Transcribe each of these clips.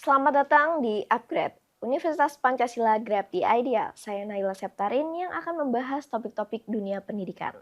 Selamat datang di Upgrade, Universitas Pancasila Grab the Idea. Saya Naila Septarin yang akan membahas topik-topik dunia pendidikan.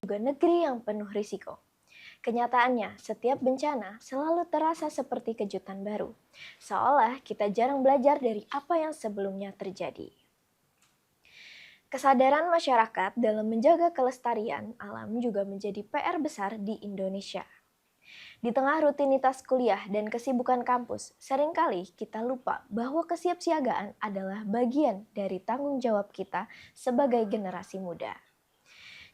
Juga negeri yang penuh risiko. Kenyataannya, setiap bencana selalu terasa seperti kejutan baru, seolah kita jarang belajar dari apa yang sebelumnya terjadi. Kesadaran masyarakat dalam menjaga kelestarian alam juga menjadi PR besar di Indonesia. Di tengah rutinitas kuliah dan kesibukan kampus, seringkali kita lupa bahwa kesiapsiagaan adalah bagian dari tanggung jawab kita sebagai generasi muda.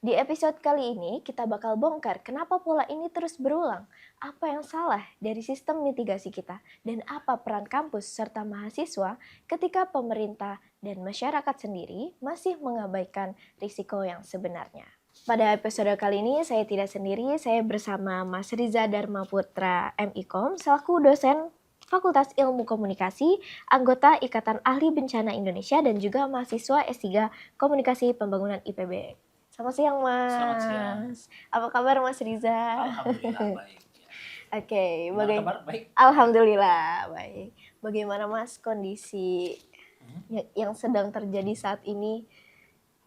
Di episode kali ini, kita bakal bongkar kenapa pola ini terus berulang, apa yang salah dari sistem mitigasi kita, dan apa peran kampus serta mahasiswa ketika pemerintah dan masyarakat sendiri masih mengabaikan risiko yang sebenarnya. Pada episode kali ini, saya tidak sendiri, saya bersama Mas Riza Dharma Putra MIKOM, selaku dosen Fakultas Ilmu Komunikasi, anggota Ikatan Ahli Bencana Indonesia, dan juga mahasiswa S3 Komunikasi Pembangunan IPB. Selamat siang, Mas. Selamat siang. Apa kabar, Mas Riza? Alhamdulillah baik. Oke, Kabar baik. Alhamdulillah baik. Bagaimana, Mas, kondisi yang sedang terjadi saat ini?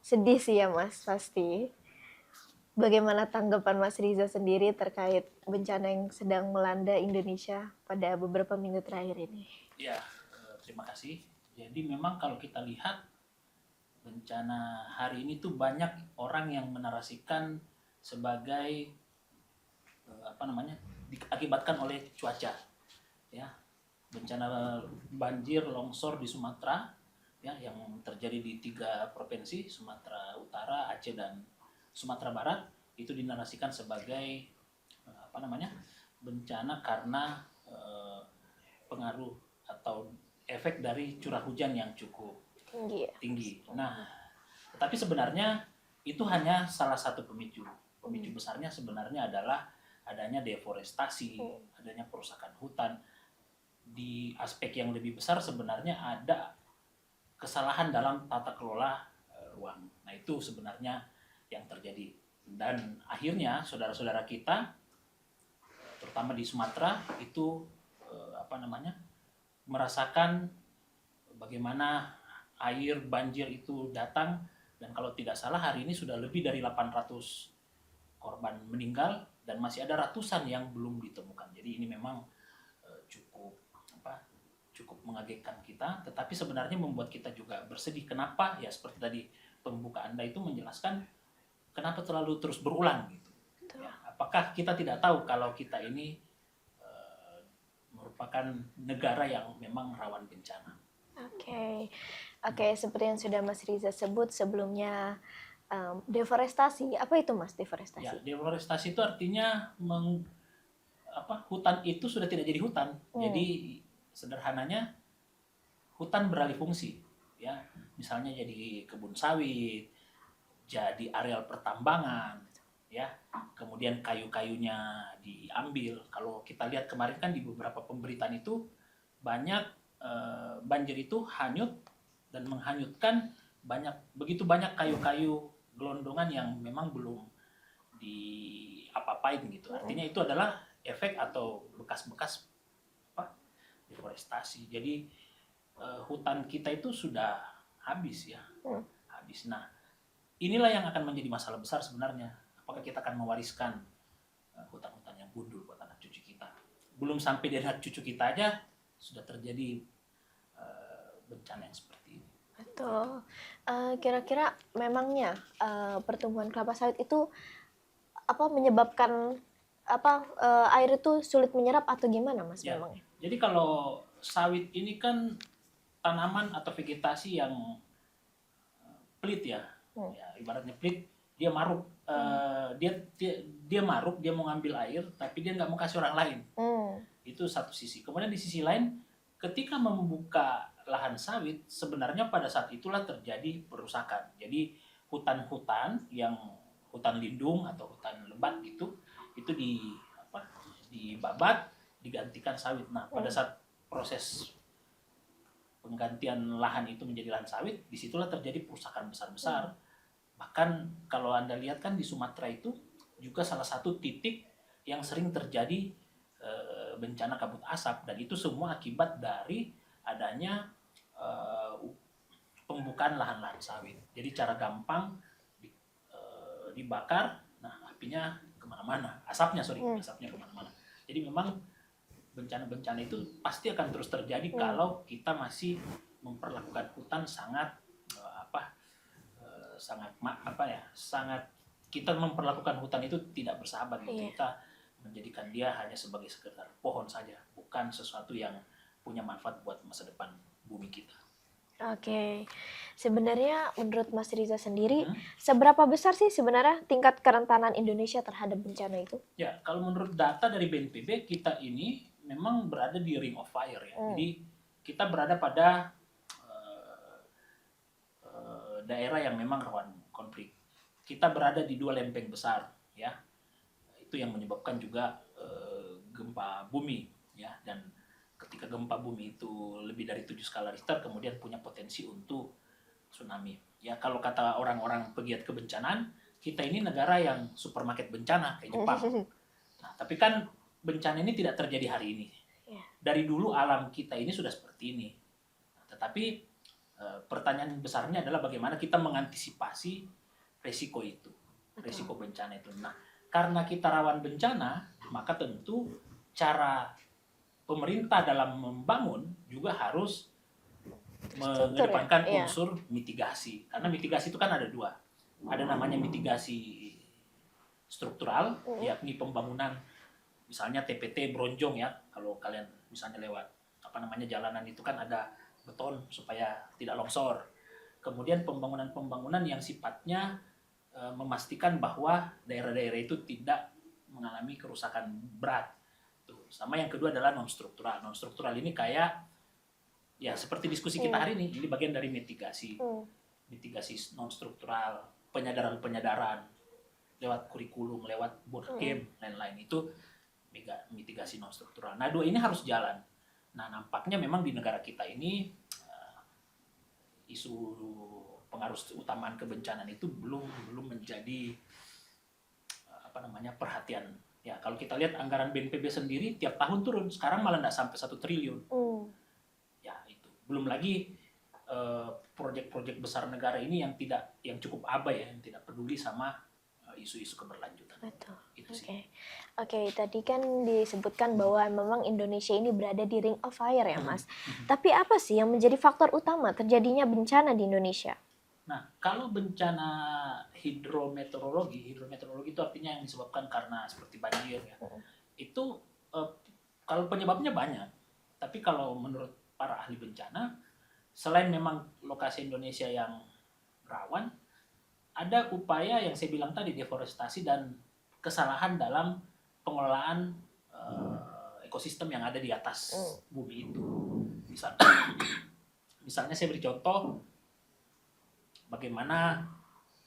Sedih sih ya, Mas, pasti. Bagaimana tanggapan Mas Riza sendiri terkait bencana yang sedang melanda Indonesia pada beberapa minggu terakhir ini? Ya, terima kasih. Jadi memang kalau kita lihat bencana hari ini tuh banyak orang yang menarasikan sebagai diakibatkan oleh cuaca. Ya, bencana banjir, longsor di Sumatera, ya, yang terjadi di 3 provinsi, Sumatera Utara, Aceh, dan Sumatera Barat, itu dinarasikan sebagai bencana karena pengaruh atau efek dari curah hujan yang cukup tinggi. Nah, tetapi sebenarnya itu hanya salah satu pemicu. Pemicu besarnya sebenarnya adalah adanya deforestasi, adanya perusakan hutan. Di aspek yang lebih besar sebenarnya ada kesalahan dalam tata kelola ruang. Nah, itu sebenarnya yang terjadi. Dan akhirnya saudara-saudara kita, terutama di Sumatera, itu merasakan bagaimana air banjir itu datang, dan kalau tidak salah hari ini sudah lebih dari 800 korban meninggal dan masih ada ratusan yang belum ditemukan. Jadi ini memang cukup mengagetkan kita, tetapi sebenarnya membuat kita juga bersedih. Kenapa? Ya seperti tadi pembuka Anda itu menjelaskan kenapa terlalu terus berulang gitu. Ya, apakah kita tidak tahu kalau kita ini merupakan negara yang memang rawan bencana? Oke, seperti yang sudah Mas Riza sebut sebelumnya, deforestasi. Apa itu, Mas, deforestasi? Ya, deforestasi itu artinya hutan itu sudah tidak jadi hutan. Jadi sederhananya hutan beralih fungsi. Ya, misalnya jadi kebun sawit, jadi areal pertambangan, ya. Kemudian kayu-kayunya diambil. Kalau kita lihat kemarin kan di beberapa pemberitaan itu banyak banjir itu hanyut dan menghanyutkan begitu banyak kayu-kayu gelondongan yang memang belum diapa-apain gitu. Artinya itu adalah efek atau bekas-bekas deforestasi. Jadi hutan kita itu sudah habis ya. Habis. Nah, inilah yang akan menjadi masalah besar sebenarnya. Apakah kita akan mewariskan hutan-hutan yang gundul buat anak cucu kita? Belum sampai dari anak cucu kita aja sudah terjadi bencana yang seperti ini. Betul. Kira-kira memangnya pertumbuhan kelapa sawit itu menyebabkan air itu sulit menyerap atau gimana, Mas? Ya, memangnya? jadi kalau sawit ini kan tanaman atau vegetasi yang pelit ya. Ya, ibaratnya pelit, dia maruk, dia maruk, dia mau ngambil air tapi dia nggak mau kasih orang lain. Itu satu sisi. Kemudian di sisi lain, ketika membuka lahan sawit, sebenarnya pada saat itulah terjadi perusakan. Jadi hutan-hutan yang hutan lindung atau hutan lebat itu dibabat, digantikan sawit. Nah, pada saat proses penggantian lahan itu menjadi lahan sawit, disitulah terjadi perusakan besar-besar. Bahkan kalau Anda lihat kan di Sumatera itu juga salah satu titik yang sering terjadi bencana kabut asap, dan itu semua akibat dari adanya pembukaan lahan-lahan sawit. Jadi cara gampang dibakar, nah apinya kemana-mana, asapnya kemana-mana. Jadi memang bencana-bencana itu pasti akan terus terjadi kalau kita masih memperlakukan hutan sangat kita memperlakukan hutan itu tidak bersahabat gitu. Kita menjadikan dia hanya sebagai sekedar pohon saja, bukan sesuatu yang punya manfaat buat masa depan bumi kita. Oke, sebenarnya menurut Mas Riza sendiri, seberapa besar sih sebenarnya tingkat kerentanan Indonesia terhadap bencana itu? Ya, kalau menurut data dari BNPB, kita ini memang berada di ring of fire ya. Jadi kita berada pada daerah yang memang rawan konflik. Kita berada di 2 lempeng besar ya. Itu yang menyebabkan juga gempa bumi ya, dan ketika gempa bumi itu lebih dari 7 skala Richter kemudian punya potensi untuk tsunami. Ya, kalau kata orang-orang pegiat kebencanaan, kita ini negara yang supermarket bencana kayak Jepang. Nah, tapi kan bencana ini tidak terjadi hari ini. Dari dulu alam kita ini sudah seperti ini. Nah, tetapi pertanyaan besarnya adalah bagaimana kita mengantisipasi resiko itu, resiko bencana itu. Nah, karena kita rawan bencana, maka tentu cara pemerintah dalam membangun juga harus mengedepankan unsur mitigasi. Karena mitigasi itu kan ada 2. Ada namanya mitigasi struktural, yakni pembangunan misalnya TPT Bronjong ya. Kalau kalian misalnya lewat jalanan itu kan ada beton supaya tidak longsor. Kemudian pembangunan-pembangunan yang sifatnya memastikan bahwa daerah-daerah itu tidak mengalami kerusakan berat. Tuh. Sama yang kedua adalah non-struktural. Non-struktural ini kayak ya seperti diskusi kita hari ini bagian dari mitigasi. Mitigasi non-struktural, penyadaran-penyadaran lewat kurikulum, lewat board game, lain-lain itu mitigasi non-struktural. Nah, 2 ini harus jalan. Nah, nampaknya memang di negara kita ini isu pengaruh utamaan kebencanaan itu belum menjadi perhatian. Ya, kalau kita lihat anggaran BNPB sendiri tiap tahun turun, sekarang malah nggak sampai 1 triliun. Ya, itu. Belum lagi proyek-proyek besar negara ini yang cukup abai ya, yang tidak peduli sama isu-isu keberlanjutan. Betul. Oke, tadi kan disebutkan bahwa memang Indonesia ini berada di ring of fire ya, Mas. Tapi apa sih yang menjadi faktor utama terjadinya bencana di Indonesia? Nah, kalau bencana hidrometeorologi itu artinya yang disebabkan karena seperti banjir ya. Itu kalau penyebabnya banyak. Tapi kalau menurut para ahli bencana, selain memang lokasi Indonesia yang rawan, ada upaya yang saya bilang tadi, deforestasi dan kesalahan dalam pengelolaan ekosistem yang ada di atas bumi itu. Misalnya saya beri contoh, bagaimana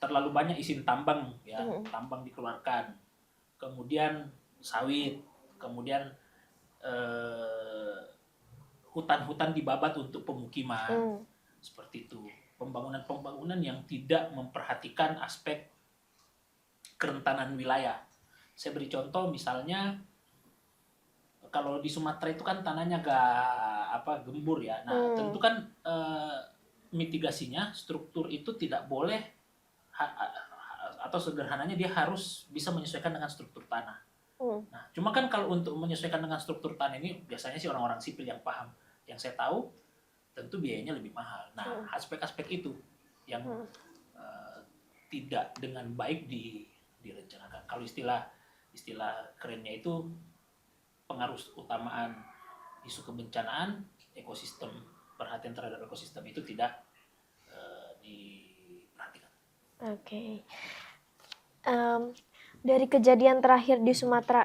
terlalu banyak izin tambang ya, tambang dikeluarkan, kemudian sawit, kemudian hutan-hutan dibabat untuk pemukiman, seperti itu. Pembangunan-pembangunan yang tidak memperhatikan aspek kerentanan wilayah. Saya beri contoh misalnya kalau di Sumatera itu kan tanahnya gembur ya. Nah, tentu kan mitigasinya struktur itu tidak boleh atau sederhananya dia harus bisa menyesuaikan dengan struktur tanah. Nah, cuma kan kalau untuk menyesuaikan dengan struktur tanah ini biasanya sih orang-orang sipil yang paham. Yang saya tahu tentu biayanya lebih mahal. Nah, aspek-aspek itu yang tidak dengan baik direncanakan. Kalau istilah kerennya itu pengaruh utamaan isu kebencanaan, ekosistem, perhatian terhadap ekosistem itu tidak diperhatikan. Oke. Dari kejadian terakhir di Sumatera,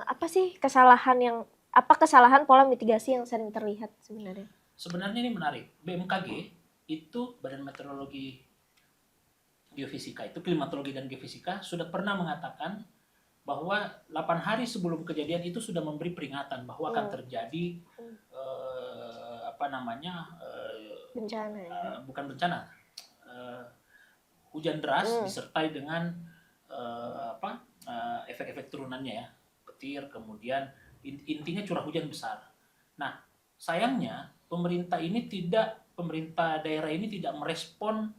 apa sih kesalahan yang Apa kesalahan pola mitigasi yang sering terlihat sebenarnya? Sebenarnya ini menarik. BMKG itu Badan Meteorologi Geofisika itu klimatologi dan geofisika sudah pernah mengatakan bahwa 8 hari sebelum kejadian itu sudah memberi peringatan bahwa akan terjadi bencana ya? Bukan bencana, hujan deras disertai dengan efek-efek turunannya ya, petir, kemudian intinya curah hujan besar. Nah, sayangnya pemerintah daerah ini tidak merespon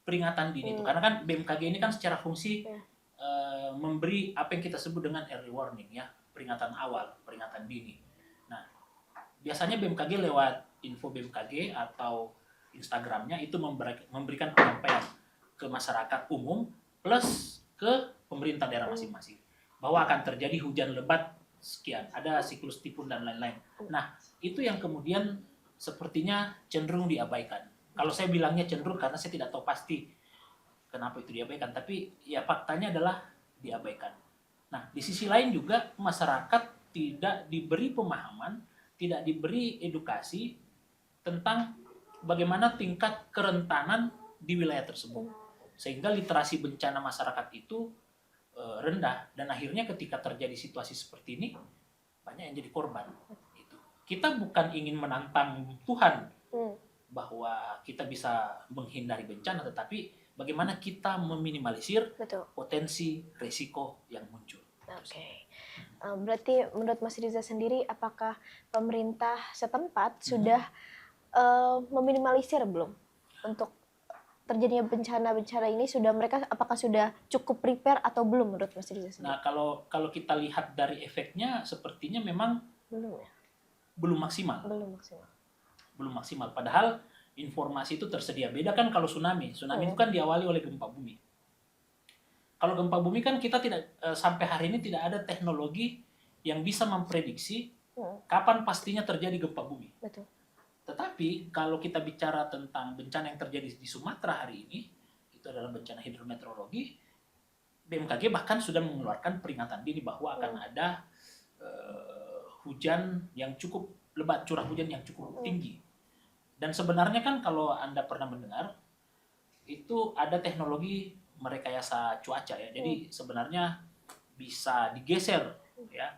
peringatan dini itu, karena kan BMKG ini kan secara fungsi memberi apa yang kita sebut dengan early warning ya, peringatan awal, peringatan dini. Nah, biasanya BMKG lewat info BMKG atau Instagramnya itu memberikan penyampaian ke masyarakat umum plus ke pemerintah daerah masing-masing bahwa akan terjadi hujan lebat sekian, ada siklus tipun dan lain-lain. Nah, itu yang kemudian sepertinya cenderung diabaikan. Kalau saya bilangnya cenderung karena saya tidak tahu pasti kenapa itu diabaikan, tapi ya faktanya adalah diabaikan. Nah, di sisi lain juga masyarakat tidak diberi pemahaman, tidak diberi edukasi tentang bagaimana tingkat kerentanan di wilayah tersebut. Sehingga literasi bencana masyarakat itu rendah, dan akhirnya ketika terjadi situasi seperti ini banyak yang jadi korban. Kita bukan ingin menantang Tuhan bahwa kita bisa menghindari bencana, tetapi bagaimana kita meminimalisir potensi risiko yang muncul. Oke. Berarti menurut Mas Riza sendiri, apakah pemerintah setempat sudah meminimalisir belum untuk terjadinya bencana-bencana ini? Apakah sudah cukup prepare atau belum menurut Mas Riza sendiri? Nah, kalau kita lihat dari efeknya sepertinya memang belum maksimal. Belum maksimal. Padahal informasi itu tersedia. Beda kan kalau tsunami. Tsunami itu kan diawali oleh gempa bumi. Kalau gempa bumi kan kita tidak sampai hari ini tidak ada teknologi yang bisa memprediksi kapan pastinya terjadi gempa bumi. Betul. Tetapi kalau kita bicara tentang bencana yang terjadi di Sumatera hari ini, itu adalah bencana hidrometeorologi, BMKG bahkan sudah mengeluarkan peringatan dini bahwa akan ada hujan yang cukup lebat, curah hujan yang cukup tinggi. Dan sebenarnya kan kalau Anda pernah mendengar, itu ada teknologi merekayasa cuaca ya. Jadi sebenarnya bisa digeser ya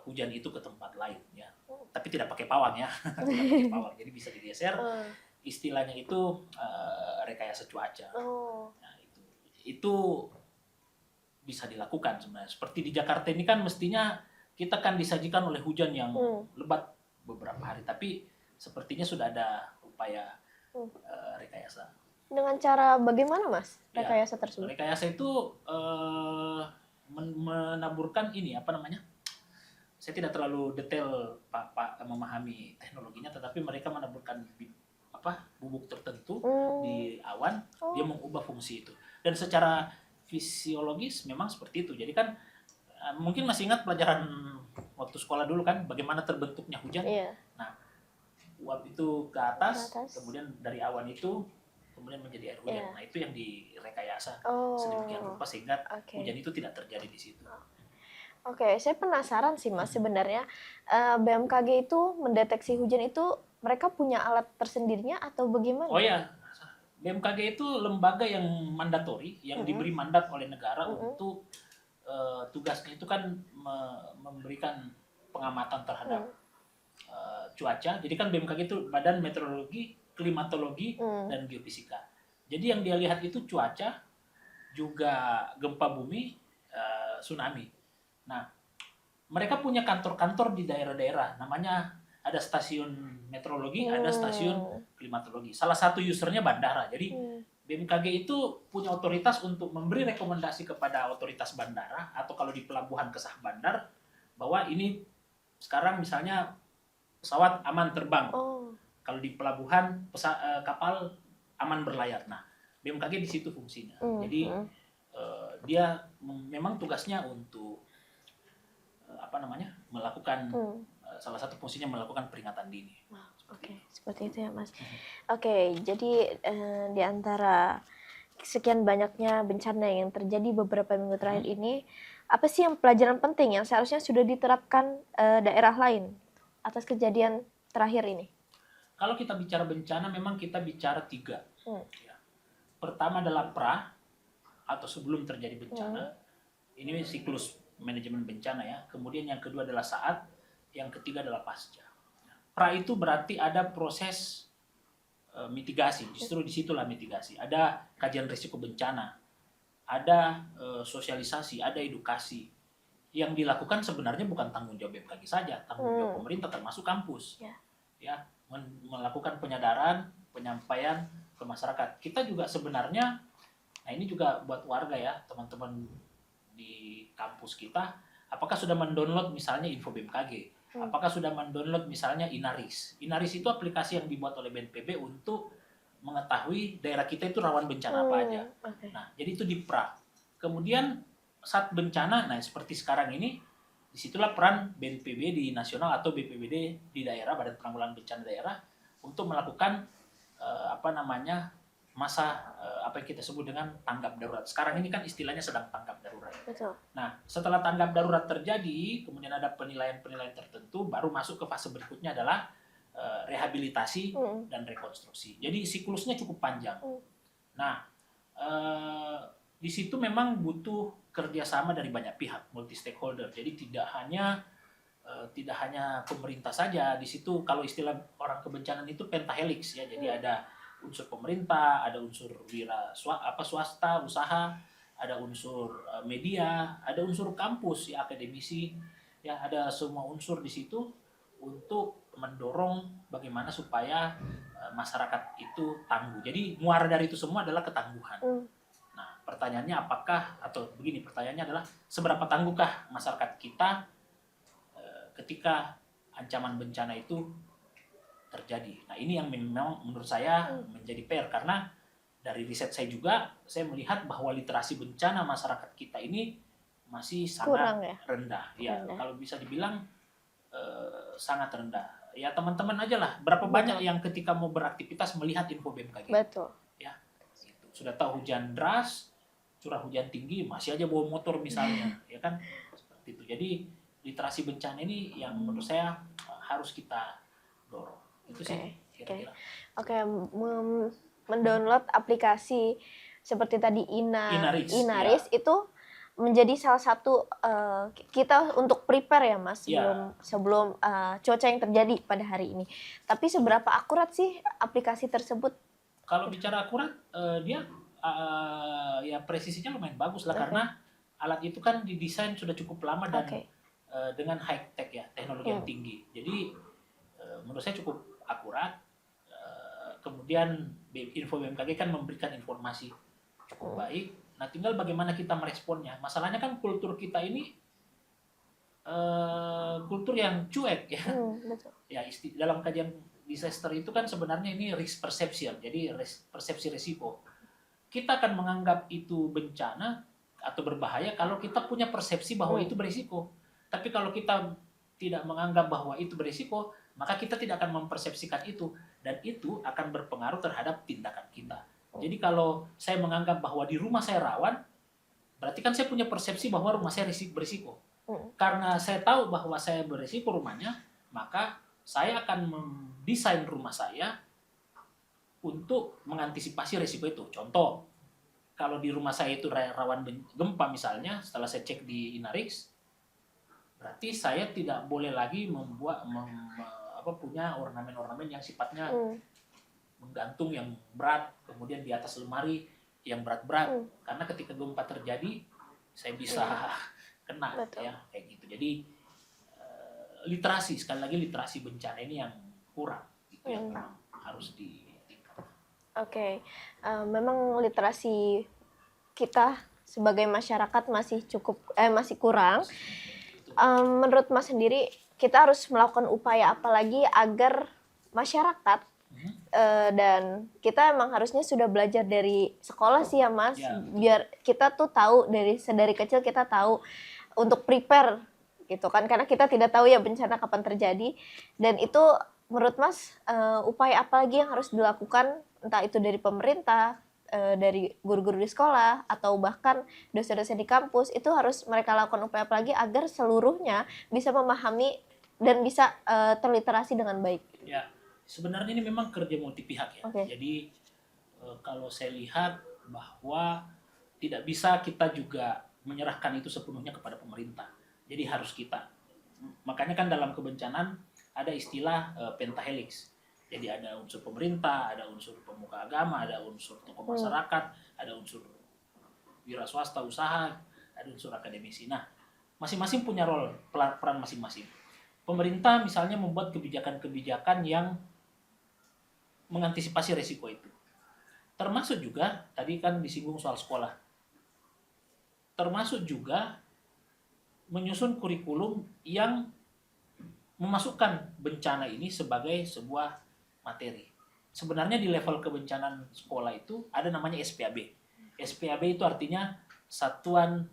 hujan itu ke tempat lain ya. Tapi tidak pakai pawang ya. Tidak pakai pawang. Jadi bisa digeser. Istilahnya itu rekayasa cuaca. Nah, itu bisa dilakukan sebenarnya. Seperti di Jakarta ini kan mestinya kita kan disajikan oleh hujan yang lebat beberapa hari, tapi sepertinya sudah ada upaya rekayasa. Dengan cara bagaimana, Mas, rekayasa tersebut? Rekayasa itu menaburkan ini apa namanya? Saya tidak terlalu detail Pak memahami teknologinya, tetapi mereka menaburkan bubuk tertentu di awan, dia mengubah fungsi itu. Dan secara fisiologis memang seperti itu. Jadi kan mungkin masih ingat pelajaran waktu sekolah dulu kan bagaimana terbentuknya hujan. Nah, uap itu ke atas, kemudian dari awan itu kemudian menjadi air hujan. Nah, itu yang direkayasa sedemikian rupa sehingga hujan itu tidak terjadi di situ. Oke, saya penasaran sih Mas, sebenarnya BMKG itu mendeteksi hujan itu mereka punya alat tersendirinya atau bagaimana? Oh ya, BMKG itu lembaga yang mandatori, yang diberi mandat oleh negara untuk tugasnya itu kan memberikan pengamatan terhadap cuaca. Jadi kan BMKG itu Badan Meteorologi, Klimatologi, dan Geofisika. Jadi yang dia lihat itu cuaca, juga gempa bumi, tsunami. Nah, mereka punya kantor-kantor di daerah-daerah, namanya ada stasiun meteorologi, ada stasiun klimatologi. Salah satu usernya bandara. Jadi BMKG itu punya otoritas untuk memberi rekomendasi kepada otoritas bandara atau kalau di pelabuhan kesah bandar bahwa ini sekarang misalnya pesawat aman terbang. Kalau di pelabuhan kapal aman berlayar. Nah, BMKG di situ fungsinya. Jadi dia memang tugasnya untuk melakukan salah satu fungsinya melakukan peringatan dini. Oke, seperti itu ya Mas. Oke, jadi di antara sekian banyaknya bencana yang terjadi beberapa minggu terakhir ini, apa sih yang pelajaran penting yang seharusnya sudah diterapkan daerah lain atas kejadian terakhir ini? Kalau kita bicara bencana, memang kita bicara 3. Ya. Pertama adalah pra atau sebelum terjadi bencana. Ini siklus manajemen bencana ya. Kemudian yang kedua adalah saat, yang ketiga adalah pasca. Pra itu berarti ada proses mitigasi, justru disitulah mitigasi. Ada kajian risiko bencana, ada sosialisasi, ada edukasi. Yang dilakukan sebenarnya bukan tanggung jawab BMKG saja, tanggung jawab pemerintah termasuk kampus. Ya, melakukan penyadaran, penyampaian ke masyarakat. Kita juga sebenarnya, nah ini juga buat warga ya, teman-teman di kampus kita, apakah sudah mendownload misalnya info BMKG? Apakah sudah mendownload misalnya Inaris? Inaris itu aplikasi yang dibuat oleh BNPB untuk mengetahui daerah kita itu rawan bencana apa aja. Nah, jadi itu di pra. Kemudian saat bencana, nah seperti sekarang ini, disitulah peran BNPB di nasional atau BPBD di daerah, Badan Penanggulangan Bencana Daerah, untuk melakukan masa apa yang kita sebut dengan tanggap darurat. Sekarang ini kan istilahnya sedang tanggap darurat. Betul. Nah, setelah tanggap darurat terjadi, kemudian ada penilaian-penilaian tertentu, baru masuk ke fase berikutnya adalah rehabilitasi dan rekonstruksi. Jadi siklusnya cukup panjang. Nah, di situ memang butuh kerjasama dari banyak pihak, multi stakeholder. Jadi tidak hanya pemerintah saja. Di situ kalau istilah orang kebencanaan itu pentahelix ya. Jadi ada unsur pemerintah, ada unsur swasta, usaha, ada unsur media, ada unsur kampus ya, akademisi, ya ada semua unsur di situ untuk mendorong bagaimana supaya masyarakat itu tangguh. Jadi muara dari itu semua adalah ketangguhan. Nah, pertanyaannya pertanyaannya adalah seberapa tangguhkah masyarakat kita ketika ancaman bencana itu terjadi. Nah, ini yang memang menurut saya menjadi PR, karena dari riset saya juga, saya melihat bahwa literasi bencana masyarakat kita ini masih sangat rendah. Ya, kalau bisa dibilang sangat rendah. Ya, teman-teman aja lah, berapa banyak yang ketika mau beraktivitas melihat info BMKG. Betul. Ya, gitu. Sudah tahu hujan deras, curah hujan tinggi, masih aja bawa motor misalnya, ya kan? Seperti itu. Jadi literasi bencana ini yang menurut saya harus kita dorong. Itu sih kira-kira. Oke, mendownload aplikasi seperti tadi Inaris ya. Itu menjadi salah satu kita untuk prepare ya Mas sebelum cuaca yang terjadi pada hari ini. Tapi seberapa akurat sih aplikasi tersebut? Kalau bicara akurat, dia ya presisinya lumayan bagus lah, karena alat itu kan didesain sudah cukup lama dan dengan high tech ya, teknologi yang tinggi. Jadi menurut saya cukup akurat. Kemudian info BMKG kan memberikan informasi cukup baik. Nah, tinggal bagaimana kita meresponnya. Masalahnya kan kultur kita ini kultur yang cuek ya. Betul. Ya, dalam kajian disaster itu kan sebenarnya ini risk perception. Jadi persepsi risiko. Kita akan menganggap itu bencana atau berbahaya kalau kita punya persepsi bahwa itu berisiko. Tapi kalau kita tidak menganggap bahwa itu berisiko, maka kita tidak akan mempersepsikan itu, dan itu akan berpengaruh terhadap tindakan kita. Jadi kalau saya menganggap bahwa di rumah saya rawan, berarti kan saya punya persepsi bahwa rumah saya berisiko. Karena saya tahu bahwa saya berisiko rumahnya, maka saya akan mendesain rumah saya untuk mengantisipasi risiko itu. Contoh, kalau di rumah saya itu rawan gempa misalnya, setelah saya cek di Inaris, berarti saya tidak boleh lagi punya ornamen-ornamen yang sifatnya menggantung yang berat, kemudian di atas lemari yang berat-berat, karena ketika gempa terjadi saya bisa kena. Ya kayak gitu. Jadi sekali lagi literasi bencana ini yang kurang, itu yang memang harus ditingkatkan. Memang literasi kita sebagai masyarakat masih kurang. Menurut Mas sendiri, kita harus melakukan upaya apa lagi agar masyarakat dan kita emang harusnya sudah belajar dari sekolah sih ya Mas, biar kita tuh tahu dari kecil kita tahu untuk prepare gitu kan, karena kita tidak tahu ya bencana kapan terjadi. Dan itu menurut Mas upaya apa lagi yang harus dilakukan, entah itu dari pemerintah, dari guru-guru di sekolah atau bahkan dosen-dosen di kampus itu harus mereka lakukan upaya apa lagi agar seluruhnya bisa memahami dan bisa terliterasi dengan baik. Ya, sebenarnya ini memang kerja multi pihak ya. Okay. Jadi kalau saya lihat bahwa tidak bisa kita juga menyerahkan itu sepenuhnya kepada pemerintah. Jadi harus kita. Makanya kan dalam kebencanaan ada istilah pentahelix. Jadi ada unsur pemerintah, ada unsur pemuka agama, ada unsur tokoh masyarakat, ada unsur wira swasta usaha, ada unsur akademisi. Nah, masing-masing punya role, peran masing-masing. Pemerintah misalnya membuat kebijakan-kebijakan yang mengantisipasi resiko itu. Termasuk juga, tadi kan disinggung soal sekolah, termasuk juga menyusun kurikulum yang memasukkan bencana ini sebagai sebuah materi. Sebenarnya di level kebencanaan sekolah itu ada namanya SPAB. SPAB itu artinya Satuan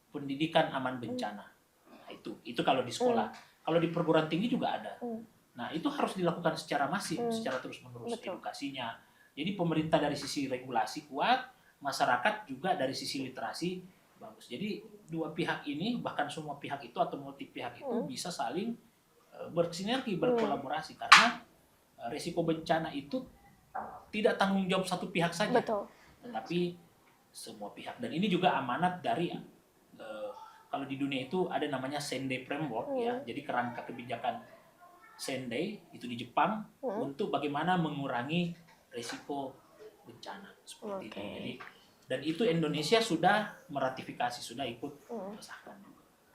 Pendidikan Aman Bencana. Nah, itu kalau di sekolah. Kalau di perguruan tinggi juga ada. Nah, itu harus dilakukan secara masif, secara terus-menerus edukasinya. Jadi pemerintah dari sisi regulasi kuat, masyarakat juga dari sisi literasi bagus. Jadi dua pihak ini, bahkan semua pihak itu atau multi pihak itu bisa saling bersinergi, berkolaborasi. Karena risiko bencana itu tidak tanggung jawab satu pihak saja. Betul. Tetapi semua pihak. Dan ini juga amanat dari, kalau di dunia itu ada namanya Sendai Framework, ya. Jadi kerangka kebijakan Sendai, itu di Jepang, untuk bagaimana mengurangi risiko bencana seperti itu. Jadi, dan itu Indonesia sudah meratifikasi, sudah ikut mengesahkan.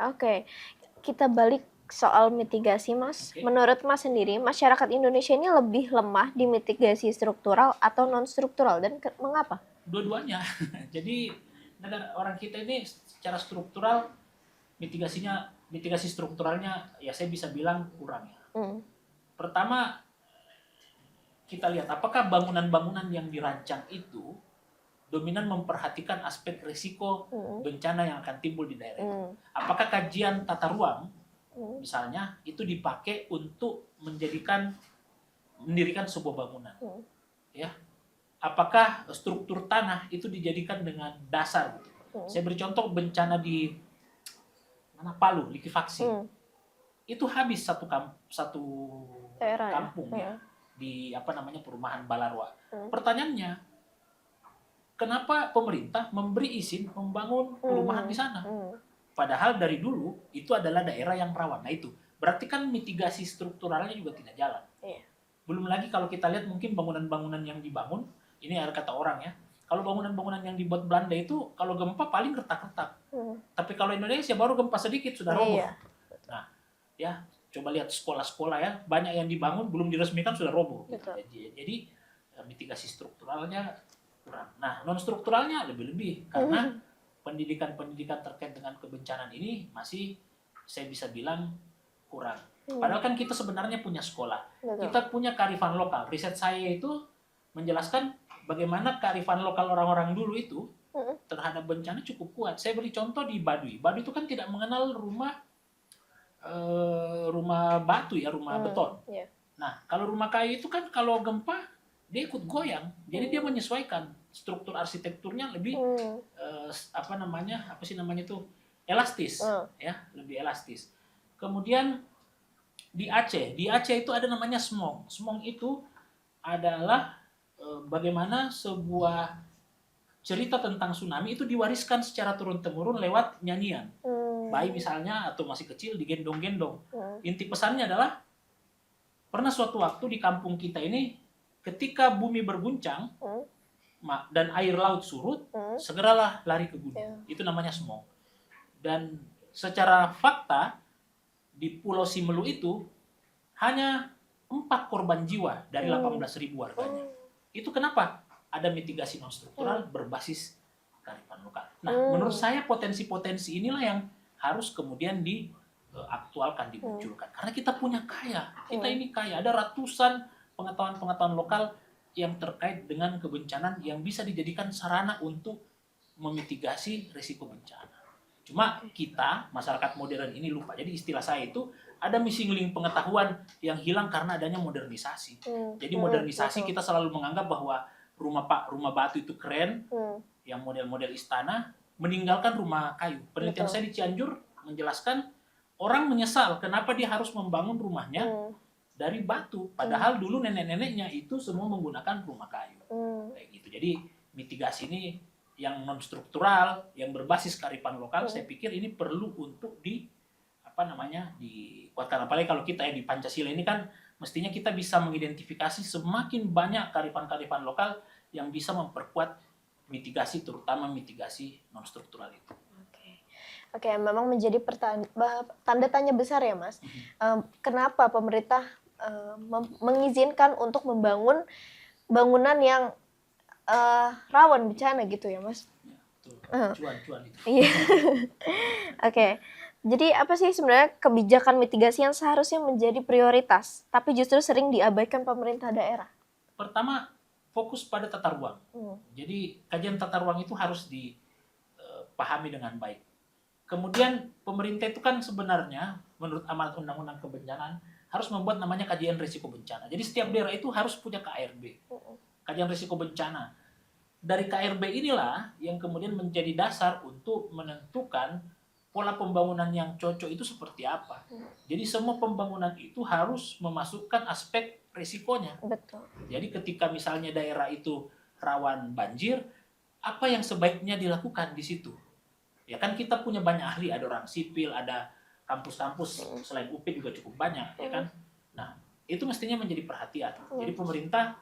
Oke, kita balik soal mitigasi, Mas. Menurut Mas sendiri, masyarakat Indonesia ini lebih lemah di mitigasi struktural atau non struktural, dan mengapa? Dua-duanya. Jadi negara orang kita ini secara struktural mitigasi strukturalnya ya saya bisa bilang kurang ya. Pertama, kita lihat apakah bangunan-bangunan yang dirancang itu dominan memperhatikan aspek risiko bencana yang akan timbul di daerah itu. Apakah kajian tata ruang misalnya itu dipakai untuk mendirikan sebuah bangunan, ya? Apakah struktur tanah itu dijadikan dengan dasar? Saya beri contoh bencana di Palu, likuifaksi. Itu habis satu kampung ya di perumahan Balarwa. Pertanyaannya, kenapa pemerintah memberi izin membangun perumahan di sana? Padahal dari dulu itu adalah daerah yang rawan. Nah itu berarti kan mitigasi strukturalnya juga tidak jalan. Belum lagi kalau kita lihat mungkin bangunan-bangunan yang dibangun, ini ada kata orang ya, kalau bangunan-bangunan yang dibuat Belanda itu kalau gempa paling retak-retak. Tapi kalau Indonesia baru gempa sedikit sudah roboh. Nah ya, coba lihat sekolah-sekolah ya, banyak yang dibangun belum diresmikan sudah roboh. Jadi mitigasi strukturalnya kurang. Nah non strukturalnya lebih-lebih karena pendidikan-pendidikan terkait dengan kebencanaan ini masih saya bisa bilang kurang. Padahal kan kita sebenarnya punya sekolah, kita punya kearifan lokal. Riset saya itu menjelaskan bagaimana kearifan lokal orang-orang dulu itu terhadap bencana cukup kuat. Saya beri contoh di Baduy. Baduy itu kan tidak mengenal rumah batu ya, rumah beton. Nah, kalau rumah kayu itu kan kalau gempa dia ikut goyang. Jadi dia menyesuaikan struktur arsitekturnya lebih elastis ya, lebih elastis. Kemudian di Aceh itu ada namanya Semong. Semong itu adalah bagaimana sebuah cerita tentang tsunami itu diwariskan secara turun-temurun lewat nyanyian. Bayi misalnya atau masih kecil digendong-gendong. Inti pesannya adalah pernah suatu waktu di kampung kita ini ketika bumi berguncang dan air laut surut, segeralah lari ke gunung. Itu namanya Semong. Dan secara fakta di Pulau Simelu itu hanya 4 korban jiwa dari 18.000 warganya. Itu kenapa? Ada mitigasi non struktural berbasis kearifan lokal. Nah, menurut saya potensi-potensi inilah yang harus kemudian diaktualkan, dimunculkan. Karena kita punya kaya, kita ini kaya. Ada ratusan pengetahuan-pengetahuan lokal yang terkait dengan kebencanaan yang bisa dijadikan sarana untuk memitigasi risiko bencana. Cuma kita, masyarakat modern ini lupa. Jadi istilah saya itu ada missing link pengetahuan yang hilang karena adanya modernisasi. Jadi modernisasi kita selalu menganggap bahwa rumah batu itu keren, yang model-model istana, meninggalkan rumah kayu. Penelitian saya di Cianjur menjelaskan orang menyesal kenapa dia harus membangun rumahnya dari batu, padahal dulu nenek-neneknya itu semua menggunakan rumah kayu. Kayak gitu. Jadi mitigasi ini yang non struktural, yang berbasis kearifan lokal, saya pikir ini perlu untuk dikuatkan. Apalagi kalau kita di Pancasila ini kan mestinya kita bisa mengidentifikasi semakin banyak kearifan-kearifan lokal yang bisa memperkuat mitigasi, terutama mitigasi non struktural itu. Oke, memang menjadi tanda tanya besar ya Mas. Kenapa pemerintah mengizinkan untuk membangun bangunan yang rawan bencana gitu ya Mas? Cuan-cuan itu. Iya. Oke. Jadi apa sih sebenarnya kebijakan mitigasi yang seharusnya menjadi prioritas, tapi justru sering diabaikan pemerintah daerah? Pertama, fokus pada tata ruang. Jadi kajian tata ruang itu harus dipahami dengan baik. Kemudian pemerintah itu kan sebenarnya menurut amanat undang-undang kebencanaan harus membuat namanya kajian risiko bencana. Jadi setiap daerah itu harus punya KRB, kajian risiko bencana. Dari KRB inilah yang kemudian menjadi dasar untuk menentukan pola pembangunan yang cocok itu seperti apa. Jadi semua pembangunan itu harus memasukkan aspek risikonya. Betul. Jadi ketika misalnya daerah itu rawan banjir, apa yang sebaiknya dilakukan di situ? Ya kan kita punya banyak ahli, ada orang sipil, ada kampus-kampus selain UP juga cukup banyak, ya kan? Nah, itu mestinya menjadi perhatian. Jadi pemerintah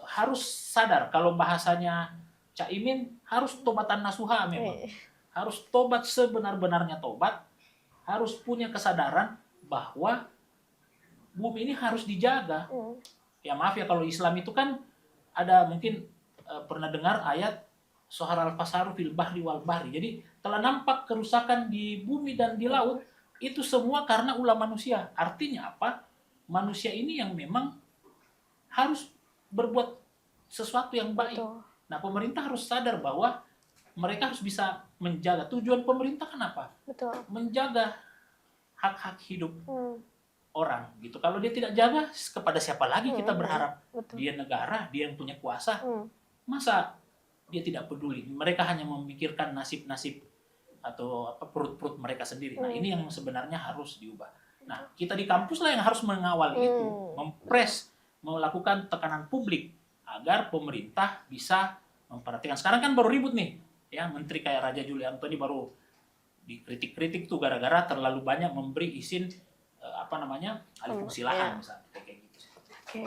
harus sadar kalau bahasanya Cak Imin harus tobatan nasuha memang. Harus tobat sebenar-benarnya tobat, harus punya kesadaran bahwa bumi ini harus dijaga. Ya maaf ya kalau Islam itu kan ada mungkin pernah dengar ayat Sohar al-fasaru fil bahri wal bahri. Jadi telah nampak kerusakan di bumi dan di laut itu semua karena ulah manusia. Artinya apa? Manusia ini yang memang harus berbuat sesuatu yang baik. Betul. Nah, pemerintah harus sadar bahwa mereka harus bisa menjaga. Tujuan pemerintah kenapa? Betul. Menjaga hak-hak hidup orang gitu. Kalau dia tidak jaga, kepada siapa lagi kita berharap? Betul. Dia negara, dia yang punya kuasa. Masa dia tidak peduli? Mereka hanya memikirkan nasib-nasib atau perut-perut mereka sendiri. Nah, ini yang sebenarnya harus diubah. Nah, kita di kampus lah yang harus mengawal itu, mempres, melakukan tekanan publik agar pemerintah bisa memperhatikan. Sekarang kan baru ribut nih, ya menteri kayak Raja Juli Antoni baru dikritik-kritik tuh gara-gara terlalu banyak memberi izin alih fungsi lahan misalnya kayak gitu. Oke.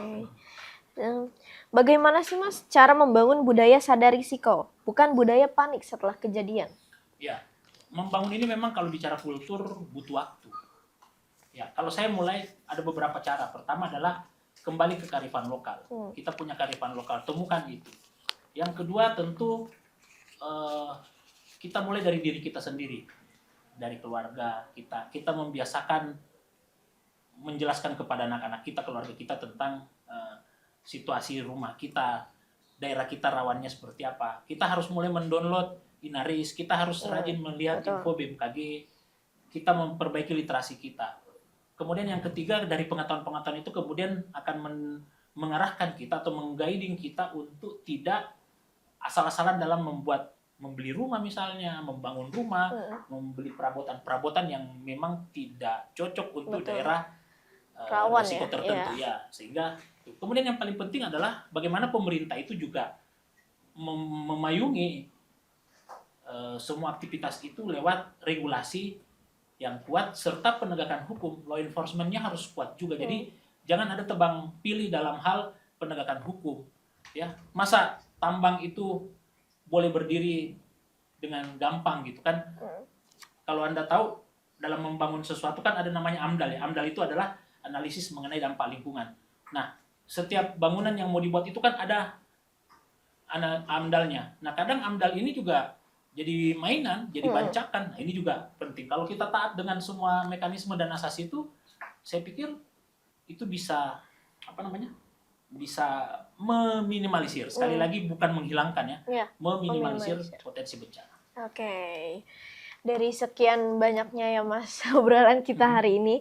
Bagaimana sih Mas cara membangun budaya sadar risiko, bukan budaya panik setelah kejadian? Ya, membangun ini memang kalau bicara kultur butuh waktu. Ya, kalau saya mulai ada beberapa cara. Pertama adalah kembali ke kearifan lokal. Kita punya kearifan lokal, temukan itu. Yang kedua tentu kita mulai dari diri kita sendiri, dari keluarga kita. Kita membiasakan menjelaskan kepada anak-anak kita, keluarga kita tentang situasi rumah kita, daerah kita rawannya seperti apa. Kita harus mulai mendownload Inaris, kita harus rajin melihat info BMKG, kita memperbaiki literasi kita. Kemudian yang ketiga dari pengetahuan-pengetahuan itu kemudian akan mengarahkan kita atau mengguiding kita untuk tidak asal-asalan dalam membeli rumah misalnya, membangun rumah, membeli perabotan-perabotan yang memang tidak cocok untuk daerah rawan risiko tertentu ya. Sehingga kemudian yang paling penting adalah bagaimana pemerintah itu juga memayungi semua aktivitas itu lewat regulasi yang kuat serta penegakan hukum. Law enforcement-nya harus kuat juga. Jadi jangan ada tebang pilih dalam hal penegakan hukum. Ya, masa tambang itu boleh berdiri dengan gampang gitu kan? Kalau Anda tahu dalam membangun sesuatu kan ada namanya AMDAL ya. AMDAL itu adalah analisis mengenai dampak lingkungan. Nah, setiap bangunan yang mau dibuat itu kan ada AMDAL-nya. Nah, kadang AMDAL ini juga jadi mainan, jadi bancakan. Nah, ini juga penting. Kalau kita taat dengan semua mekanisme dan asas itu, saya pikir itu bisa bisa meminimalisir. Sekali lagi bukan menghilangkan ya, meminimalisir potensi bencana. Oke. Dari sekian banyaknya ya Mas obrolan kita hari ini,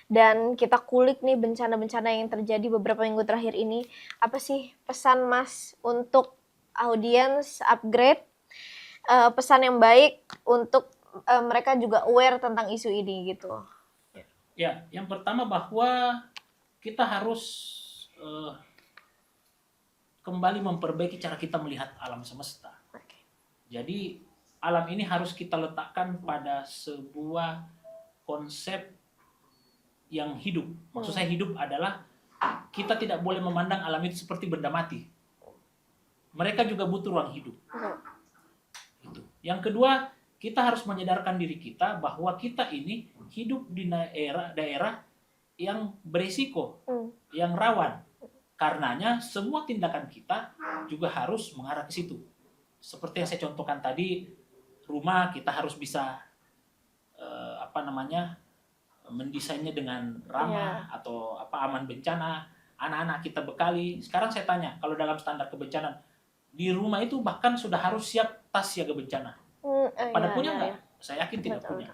dan kita kulik nih bencana-bencana yang terjadi beberapa minggu terakhir ini. Apa sih pesan Mas untuk audiens upgrade, pesan yang baik untuk mereka juga aware tentang isu ini gitu? Ya, yang pertama bahwa kita harus kembali memperbaiki cara kita melihat alam semesta. Jadi alam ini harus kita letakkan pada sebuah konsep yang hidup. Maksud saya hidup adalah kita tidak boleh memandang alam itu seperti benda mati. Mereka juga butuh ruang hidup. Itu. Yang kedua, kita harus menyadarkan diri kita bahwa kita ini hidup di daerah yang berisiko, yang rawan. Karenanya semua tindakan kita juga harus mengarah ke situ. Seperti yang saya contohkan tadi, rumah kita harus bisa mendesainnya dengan ramah atau aman bencana. Anak-anak kita bekali. Sekarang saya tanya, kalau dalam standar kebencanaan di rumah itu bahkan sudah harus siap tas siaga bencana. Pada punya nggak? Saya yakin tidak punya.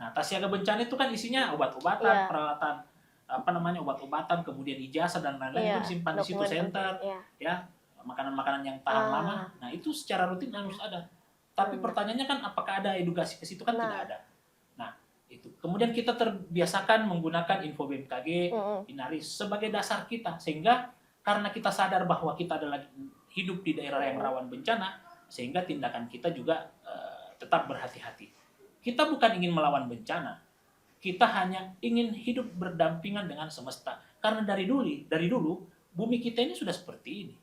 Nah, tas siaga bencana itu kan isinya obat-obatan, peralatan obat-obatan, kemudian ijazah dan lain-lain itu disimpan di situ center, ya, makanan-makanan yang tahan lama. Nah, itu secara rutin harus ada. Tapi pertanyaannya kan apakah ada edukasi ke situ kan tidak ada. Nah, itu. Kemudian kita terbiasakan menggunakan info BMKG, Inaris sebagai dasar kita sehingga karena kita sadar bahwa kita adalah hidup di daerah yang rawan bencana sehingga tindakan kita juga tetap berhati-hati. Kita bukan ingin melawan bencana. Kita hanya ingin hidup berdampingan dengan semesta. Karena dari dulu bumi kita ini sudah seperti ini.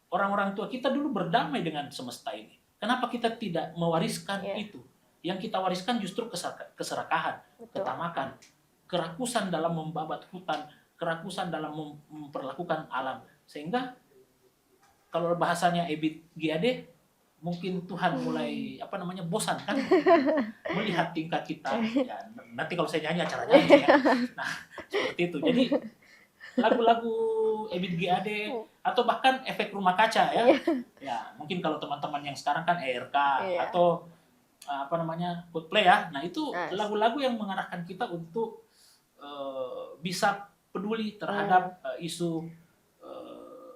Orang-orang tua kita dulu berdamai dengan semesta ini. Kenapa kita tidak mewariskan itu? Yang kita wariskan justru keserakahan, ketamakan, kerakusan dalam membabat hutan, kerakusan dalam memperlakukan alam. Sehingga kalau bahasanya Ebit Giade, mungkin Tuhan mulai bosan kan melihat tingkah kita. Ya, nanti kalau saya nyanyi acara nyanyi ya. Nah, seperti itu. Jadi lagu-lagu Ebit Giade atau bahkan efek rumah kaca ya. Ya, mungkin kalau teman-teman yang sekarang kan ERK atau Coldplay ya. Nah, itu lagu-lagu yang mengarahkan kita untuk bisa peduli terhadap isu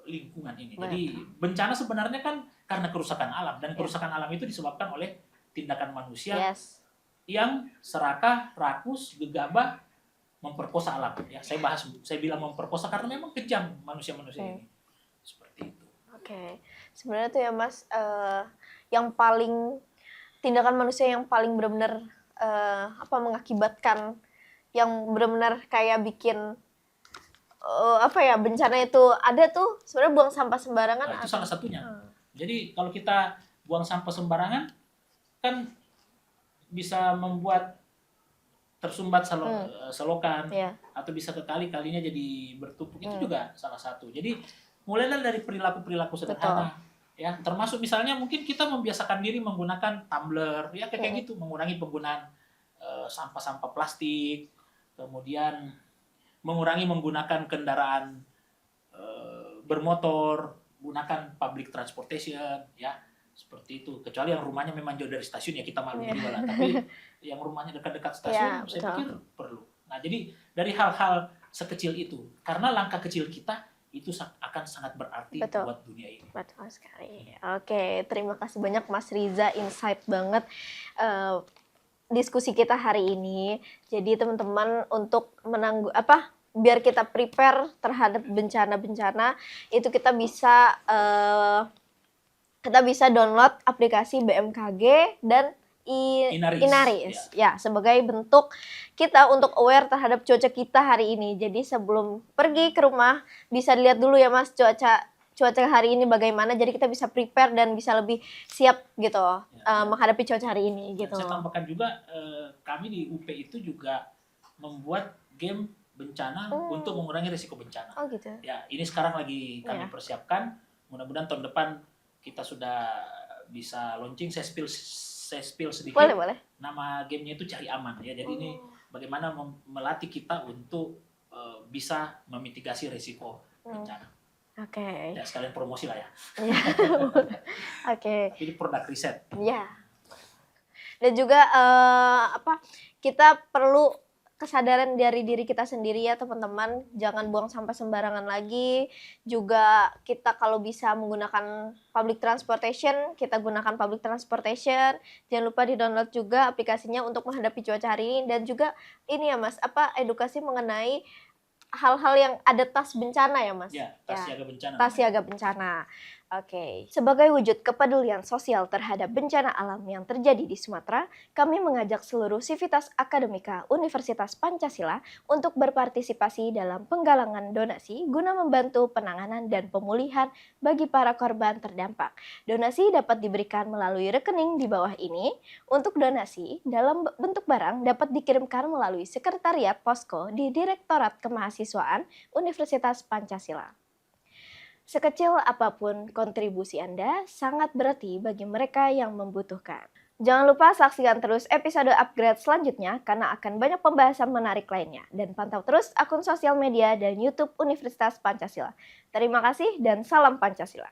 lingkungan ini. Jadi bencana sebenarnya kan karena kerusakan alam dan kerusakan alam itu disebabkan oleh tindakan manusia yang serakah, rakus, gegabah, memperkosa alam. Ya, saya bilang memperkosa karena memang kejam manusia-manusia ini. Seperti itu. Oke. Sebenarnya tuh ya Mas, yang paling tindakan manusia yang paling benar-benar mengakibatkan yang benar-benar kayak bikin bencana itu ada tuh sebenarnya buang sampah sembarangan. Nah, itu salah satunya. Jadi kalau kita buang sampah sembarangan kan bisa membuat tersumbat selokan atau bisa ke kalinya jadi bertumpuk. Itu juga salah satu. Jadi mulailah dari perilaku sederhana. Ya, termasuk misalnya mungkin kita membiasakan diri menggunakan tumbler ya kayak gitu, mengurangi penggunaan sampah-sampah plastik, kemudian mengurangi menggunakan kendaraan bermotor, gunakan public transportation ya, seperti itu. Kecuali yang rumahnya memang jauh dari stasiun ya kita maklum juga lah, tapi yang rumahnya dekat-dekat stasiun saya pikir perlu. Nah, jadi dari hal-hal sekecil itu, karena langkah kecil kita itu akan sangat berarti buat dunia ini. Betul sekali. Oke, terima kasih banyak Mas Riza, insight banget diskusi kita hari ini. Jadi teman-teman untuk biar kita prepare terhadap bencana-bencana itu kita bisa download aplikasi BMKG dan Inaris ya, sebagai bentuk kita untuk aware terhadap cuaca kita hari ini. Jadi sebelum pergi ke rumah bisa dilihat dulu ya Mas cuaca hari ini bagaimana, jadi kita bisa prepare dan bisa lebih siap gitu menghadapi cuaca hari ini gitu. Saya tambahkan juga kami di UP itu juga membuat game bencana untuk mengurangi risiko bencana. Oh gitu. Ya, ini sekarang lagi kami persiapkan. Mudah-mudahan tahun depan kita sudah bisa launching. Saya spill sedikit. Boleh. Nama gamenya itu Cari Aman ya. Jadi ini bagaimana melatih kita untuk bisa memitigasi risiko bencana. Oke. Ya, sekalian promosi lah ya. Oke. Ini produk riset. Iya. Dan juga kita perlu kesadaran dari diri kita sendiri ya teman-teman, jangan buang sampah sembarangan lagi. Juga kita kalau bisa menggunakan public transportation, kita gunakan public transportation. Jangan lupa di-download juga aplikasinya untuk menghadapi cuaca hari ini, dan juga ini ya Mas, edukasi mengenai hal-hal yang ada tas bencana ya Mas? Ya, tas siaga bencana. Tas siaga bencana. Oke. Sebagai wujud kepedulian sosial terhadap bencana alam yang terjadi di Sumatera, kami mengajak seluruh sivitas akademika Universitas Pancasila untuk berpartisipasi dalam penggalangan donasi guna membantu penanganan dan pemulihan bagi para korban terdampak. Donasi dapat diberikan melalui rekening di bawah ini. Untuk donasi dalam bentuk barang dapat dikirimkan melalui Sekretariat Posko di Direktorat Kemahasiswaan Universitas Pancasila. Sekecil apapun kontribusi Anda sangat berarti bagi mereka yang membutuhkan. Jangan lupa saksikan terus episode upgrade selanjutnya karena akan banyak pembahasan menarik lainnya. Dan pantau terus akun sosial media dan YouTube Universitas Pancasila. Terima kasih dan salam Pancasila.